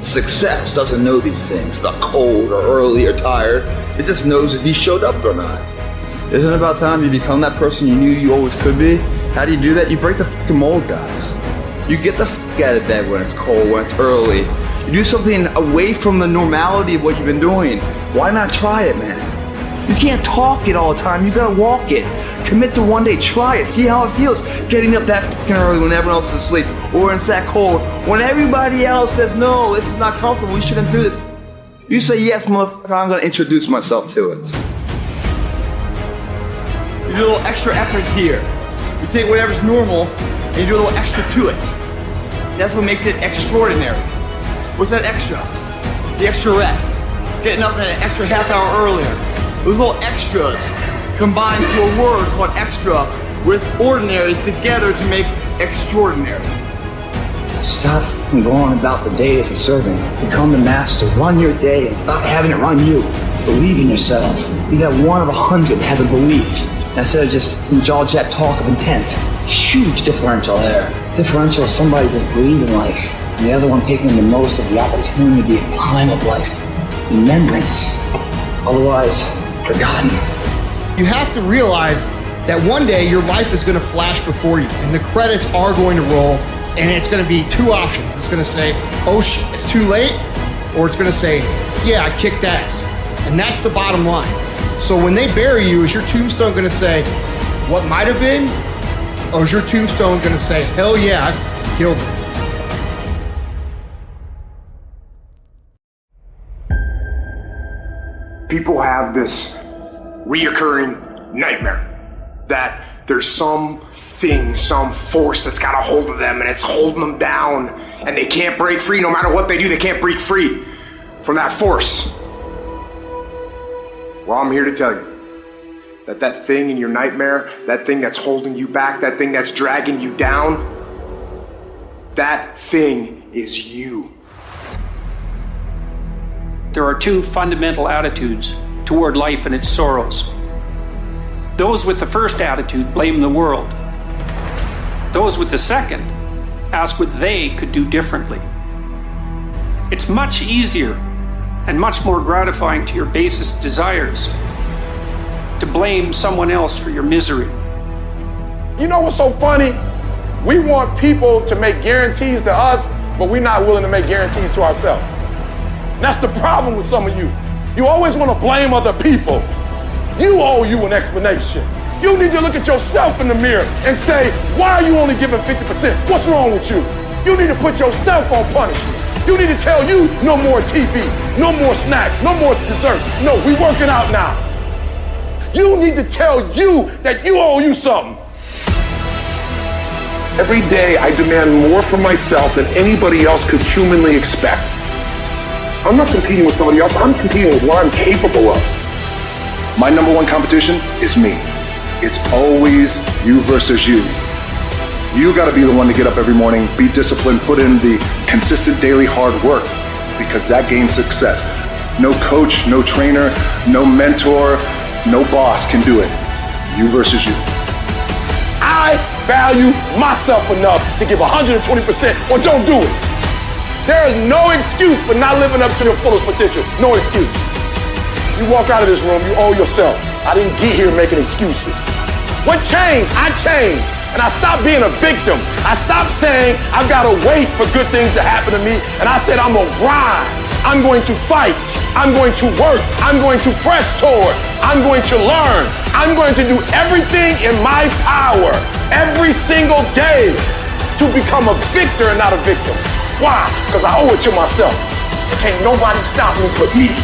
Success doesn't know these things about cold or early or tired. It just knows if you showed up or not. Isn't it about time you become that person you knew you always could be? How do you do that? You break the fucking mold, guys. You get the fuck out of bed when it's cold, when it's early. You do something away from the normality of what you've been doing. Why not try it, man? You can't talk it all the time, you gotta walk it. Commit to one day, try it, see how it feels. Getting up that fucking early when everyone else is asleep, or when it's that cold, when everybody else says, no, this is not comfortable, we shouldn't do this. You say, yes, motherfucker, I'm gonna introduce myself to it. You do a little extra effort here. You take whatever's normal, and you do a little extra to it. That's what makes it extraordinary. What's that extra? The extra rep. Getting up an extra half hour earlier. Those little extras combine to a word called extra with ordinary together to make extraordinary. Stop going about the day as a servant. Become the master. Run your day and stop having it run you. Believe in yourself. Be that one of 100 that has a belief instead of just jaw-jack talk of intent. Huge differential there. Differential is somebody just believing life and the other one taking the most of the opportunity of time of life. Remembrance. Otherwise, forgotten. You have to realize that one day your life is going to flash before you and the credits are going to roll, and it's going to be two options. It's going to say, oh shit, it's too late, or it's going to say, yeah, I kicked ass. And that's the bottom line. So when they bury you, is your tombstone going to say, what might have been? Or is your tombstone going to say, hell yeah, I killed it? People have this reoccurring nightmare that there's something, some force that's got a hold of them and it's holding them down and they can't break free. No matter what they do, they can't break free from that force. Well, I'm here to tell you that that thing in your nightmare, that thing that's holding you back, that thing that's dragging you down, that thing is you. There are two fundamental attitudes toward life and its sorrows. Those with the first attitude blame the world. Those with the second ask what they could do differently. It's much easier and much more gratifying to your basest desires to blame someone else for your misery. You know what's so funny? We want people to make guarantees to us, but we're not willing to make guarantees to ourselves. And that's the problem with some of you. You always want to blame other people. You owe you an explanation. You need to look at yourself in the mirror and say, why are you only giving 50%? What's wrong with you? You need to put yourself on punishment. You need to tell you no more TV, no more snacks, no more desserts. No, we working out now. You need to tell you that you owe you something. Every day I demand more from myself than anybody else could humanly expect. I'm not competing with somebody else, I'm competing with what I'm capable of. My number one competition is me. It's always you versus you. You gotta be the one to get up every morning, be disciplined, put in the consistent daily hard work, because that gains success. No coach, no trainer, no mentor, no boss can do it. You versus you. I value myself enough to give 120% or don't do it. There is no excuse for not living up to your fullest potential. No excuse. You walk out of this room, you owe yourself. I didn't get here making excuses. What changed? I changed. And I stopped being a victim. I stopped saying I've got to wait for good things to happen to me. And I said I'm going to grind. I'm going to fight. I'm going to work. I'm going to press toward. I'm going to learn. I'm going to do everything in my power every single day to become a victor and not a victim. Why? Because I owe it to myself. Can't nobody stop me but me.